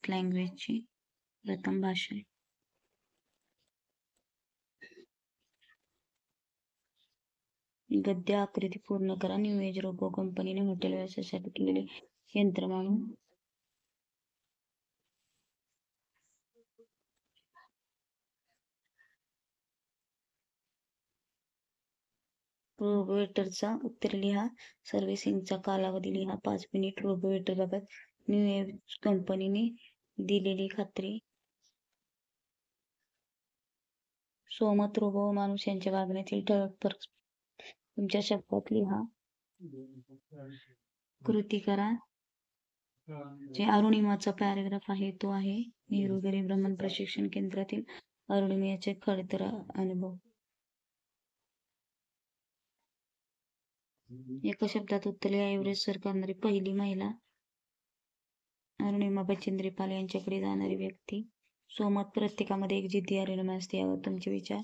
First लँग्वेजची प्रथम भाषा आहे. गद्य आकृती पूर्ण करा. न्यू एज रोबो कंपनीने हॉटेल व्यवसायासाठी केलेले यंत्रमानव. रोबोवेटरचा उत्तर लिहा. सर्व्हिसिंगचा कालावधी लिहा. 5 मिनिट. रोबोवेटरबाबत न्यू एज कंपनीने दिलेली खात्री. सोमत रोबो व माणूस यांच्या वागण्यातील ठळक फरक तुमच्या शब्दात लिहा. कृती करा. जे अरुणिमाचा पॅराग्राफ आहे तो आहे नेहरू गरीब ब्राह्मण प्रशिक्षण केंद्रातील अरुणिमेचे खडतर अनुभव. एका शब्दात उत्तर लिहा. एव्हरेस्ट सर करणारी पहिली महिला. अरुणिमा बचेंद्री पाल यांच्याकडे जाणारी व्यक्ती. सोमत प्रत्येकामध्ये एक जिद्दी अरुणिमा असते. यावर तुमचे विचार.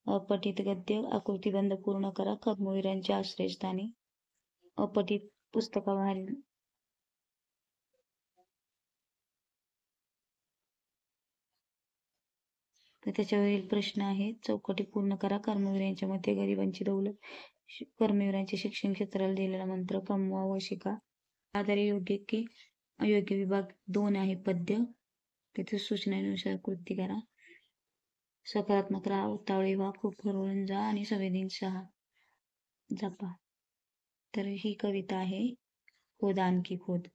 अपठित गद्य आकृतीबंध पूर्ण करा. कर्मवीरांच्या आश्रयस्थानी. अपठित पुस्तकाबाहेर तर त्याच्यावरील प्रश्न आहेत. चौकटी पूर्ण करा. कर्मवीरांच्या मते गरिबांची दौलत. कर्मवीरांचे शिक्षण क्षेत्राला दिलेला मंत्र कमवा व शिका. आधारे योग्य की अयोग्य. विभाग 2 आहे पद्य. तेथे सूचनेनुसार कृती करा. सकारात्मक राहा. उतावळे व्हा. खूप हरवून जा आणि संवेदनशील जपा. तर ही कविता आहे खोद आणखी खोद.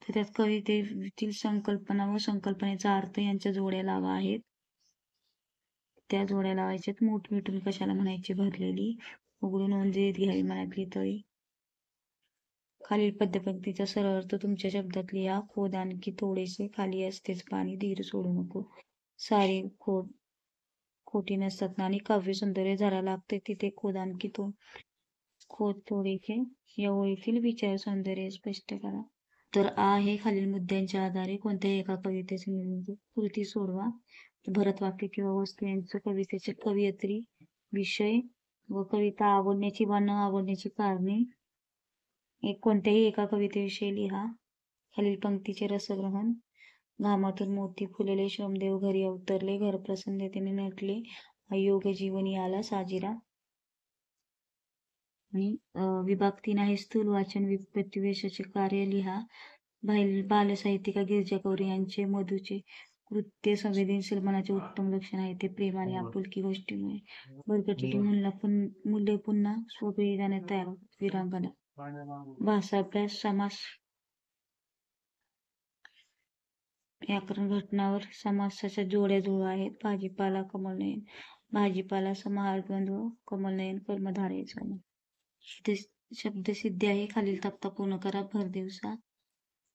तर त्यात कवितेतील संकल्पना व संकल्पनेचा अर्थ यांच्या जोड्या लावा आहेत. त्या जोड्या लावायच्यात. मूठ मिटून कशाला म्हणायची भरलेली. उघडून ओंजळीत घ्यावी मनातली तळी. खालील पद्यपंक्तीचा सरळ अर्थ तुमच्या शब्दात लिहा. खोद आणखी थोडेसे. खाली असतेच पाणी. धीर सोडू नको. सारी खोटी नसतात नाणी. काव्य सौंदर्य झाला लागते तिथे खोद आणखी खोद थोडेसे. या ओळीतील विचार सौंदर्य स्पष्ट करा. तर आहे खालील मुद्द्यांच्या आधारे कोणत्याही एका कवितेचे निर्मिती कृती सोडवा. भरत वाक्य किंवा वस्तू यांचं कवितेचे कवयित्री, विषय व कविता आवडण्याची वा न आवडण्याची कारणे. कोणत्याही एका कवितेविषयी लिहा. खालील पंक्तीचे रसग्रहण. घामातून मोती फुलले. श्रमदेव घरी अवतरले. घर प्रसन्नतेने नटले. अयोग जीवनी आला साजिरा. आणि विभाग 3 आहे स्थूल वाचन. व्युत्पत्तीवेशाचे कार्य लिहा. बालसाहित्यिका गिरिजा गौरी यांचे मधूचे कृत्य संवेदनशील मनाचे उत्तम लक्षण आहे. ते प्रेम आणि आपुलकी गोष्टीमुळे बरकटलेली मूल्य पुन्हा स्वप्रेरी जाण्यात तयार होतात. वीरांगना. भाषाभ्यास. समास. व्याकरण. घटनावर समासाच्या जोड्या जुळवा आहेत. भाजीपाला कमलनयन. भाजीपाला समाहार द्वंद्व. कमलनयन कर्मधारयाचा. शब्दसिद्धी आहे. खालील तक्ता पूर्ण करा. भर दिवसा.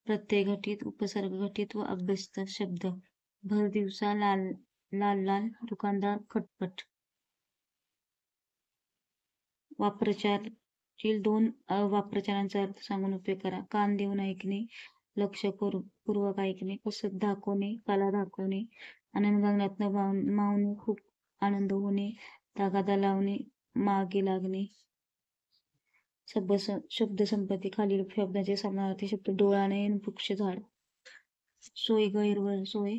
प्रत्यय घटित. उपसर्ग घटित व अभ्यस्त शब्द. भर दिवसा. लाल लाल. दुकानदार. खटपट. वाप्रचारातील 2 वाप्रचारांचा अर्थ सांगून उपयोग करा. कान देऊन ऐकणे. लक्ष पूर्वक ऐकणे. कसत दाखवणे. कला दाखवणे. आनंदगगनातनं मावणे. खूप आनंद होणे. तगादा लावणे. मागे लागणे. शब्दसंपत्ती. खालील शब्दाचे समानार्थी शब्द. डोळा. नयन. वृक्ष. झाड. सोय. गैरवर सोय.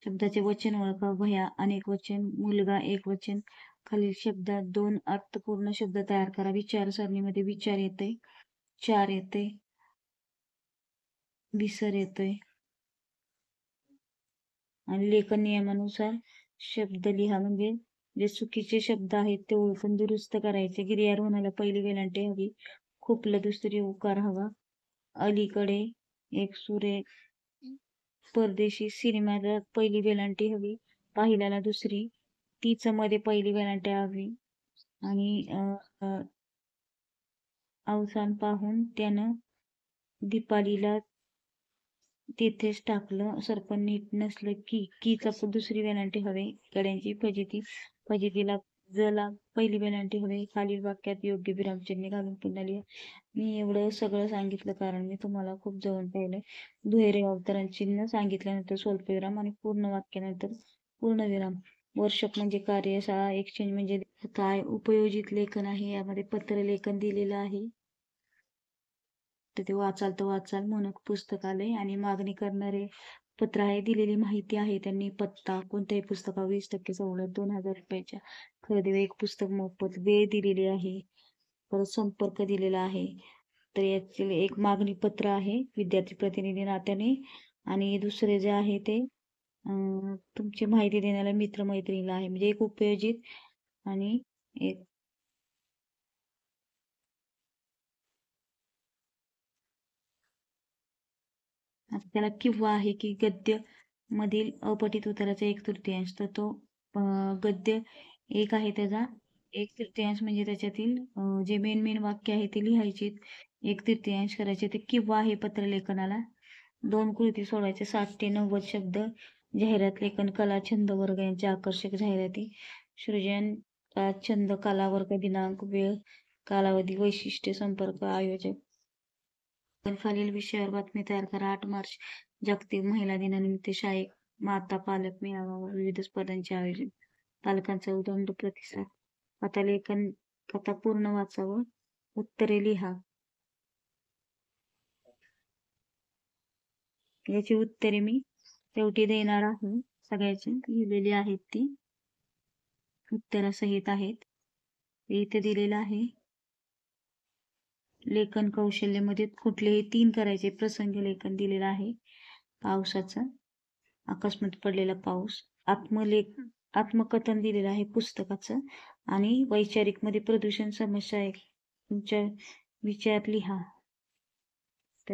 शब्दाचे वचन ओळखा. भया अनेक वचन. मुलगा एक वचन. खालील शब्दात 2 अर्थपूर्ण शब्द तयार करा. विचारसरणीमध्ये विचार येते. चार येते. विसर येतोय. आणि लेखन नियमानुसार शब्द लिहा. म्हणजे जे चुकीचे शब्द आहेत ते ओळखून दुरुस्त करायचे. गिर्यारोहणाला पहिली वेलांटी हवी. खूपला दुसरी उकार हवा. अलीकडे एक सुरे. परदेशी सिनेमाला पहिली वेलांटी हवी. पाहिल्याला दुसरी. तीच मध्ये पहिली वेलांटी हवी. आणि अवसान पाहून त्यानं दीपालीला तिथेच टाकलं. सरपण नीट नसलं की. कीचा दुसरी वेलांटी हवे. कड्यांची फजिती. फजितीला जला पहिली वेलांटी हवे. खालील वाक्यात योग्य विरामचिन्हे घालून पुन्हा लिहा. मी एवढं सगळं सांगितलं कारण मी तुम्हाला खूप जवळ पाहिलंय. दुहेरी अवतरण चिन्ह सांगितल्यानंतर स्वल्पविराम आणि पूर्ण वाक्यानंतर पूर्णविराम. वर्कशॉप म्हणजे कार्यशाळा. एक्सचेंज म्हणजे काय. उपयोजित लेखन आहे. यामध्ये पत्रलेखन दिलेलं आहे. तर ते वाचाल तर वाचाल म्हणून पुस्तकालय आणि मागणी करणारे पत्र आहे. दिलेली माहिती आहे त्यांनी पत्ता कोणत्याही पुस्तकावर 20% सवलत 2,000 रुपयाच्या खरेदीवर एक पुस्तक मोफत वेळ दिलेली आहे. परत संपर्क दिलेला आहे. तर याचे एक मागणी पत्र आहे विद्यार्थी प्रतिनिधी नात्याने आणि दुसरे जे आहे ते तुमची माहिती देण्याला मित्रमैत्रिणीला आहे. म्हणजे एक उपयोजित आणि एक आता त्याला किंवा आहे की गद्य मधील अपठित उत्तराचा 1/3 तर तो गद्य एक आहे त्याचा 1/3 म्हणजे त्याच्यातील जे मेन वाक्य आहे ते लिहायचे 1/3 करायचे ते किंवा आहे पत्रलेखनाला 2 कृती सोडायचे 60 ते 90 शब्द जाहिरात लेखन कला छंद वर्ग यांच्या आकर्षक जाहिराती सृजन छंद कला वर्ग दिनांक वेळ कालावधी वैशिष्ट्य संपर्क आयोजक पण खालील विषयावर बातमी तयार करा. 8 मार्च जागतिक महिला दिनानिमित्त शाळेत माता पालक मेळावा विविध स्पर्धांचे आयोजन पालकांचा उदंड प्रतिसाद कथालेखन कथा पूर्ण वाचावं उत्तरे लिहा याची उत्तरे मी शेवटी देणार आहे सगळ्याची लिहिलेली आहेत ती उत्तरासहित आहेत इथे दिलेलं आहे लेखन कौशल्यामध्ये कुठलेही 3 करायचे प्रसंग लेखन दिलेलं आहे पावसाचं अकस्मात पडलेला पाऊस आत्मकथन दिलेलं आहे पुस्तकाचं आणि वैचारिक मध्ये प्रदूषण समस्या आहे तुमच्या विचार लिहा तर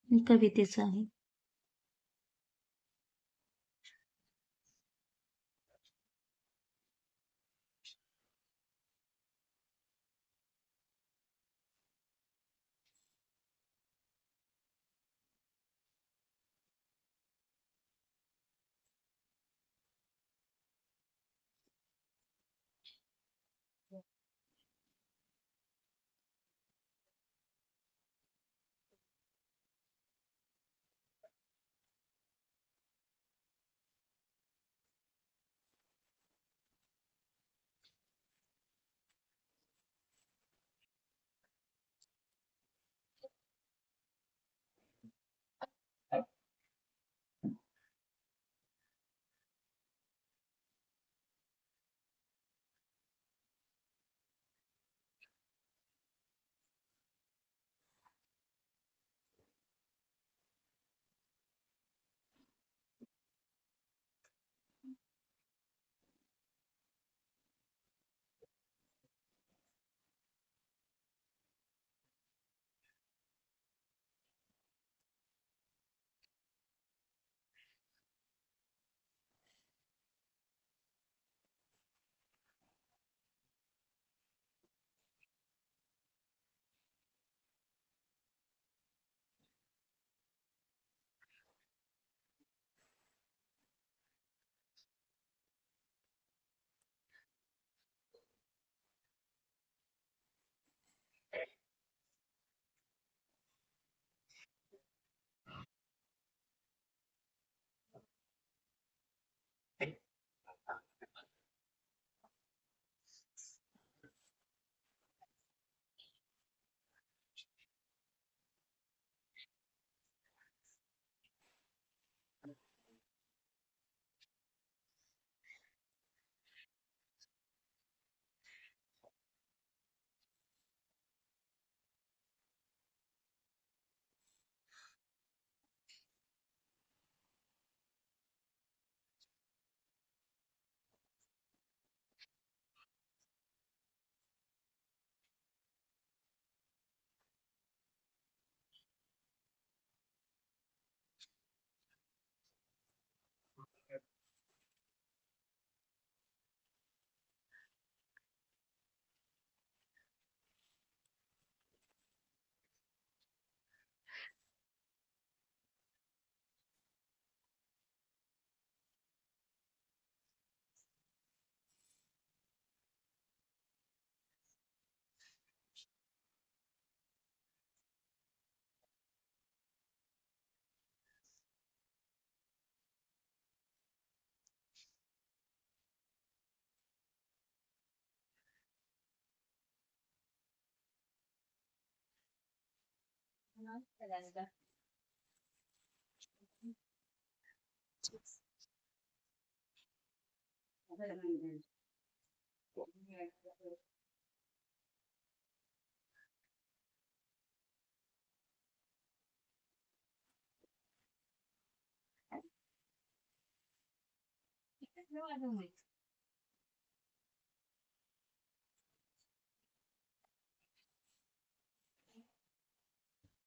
कवितेचं आहे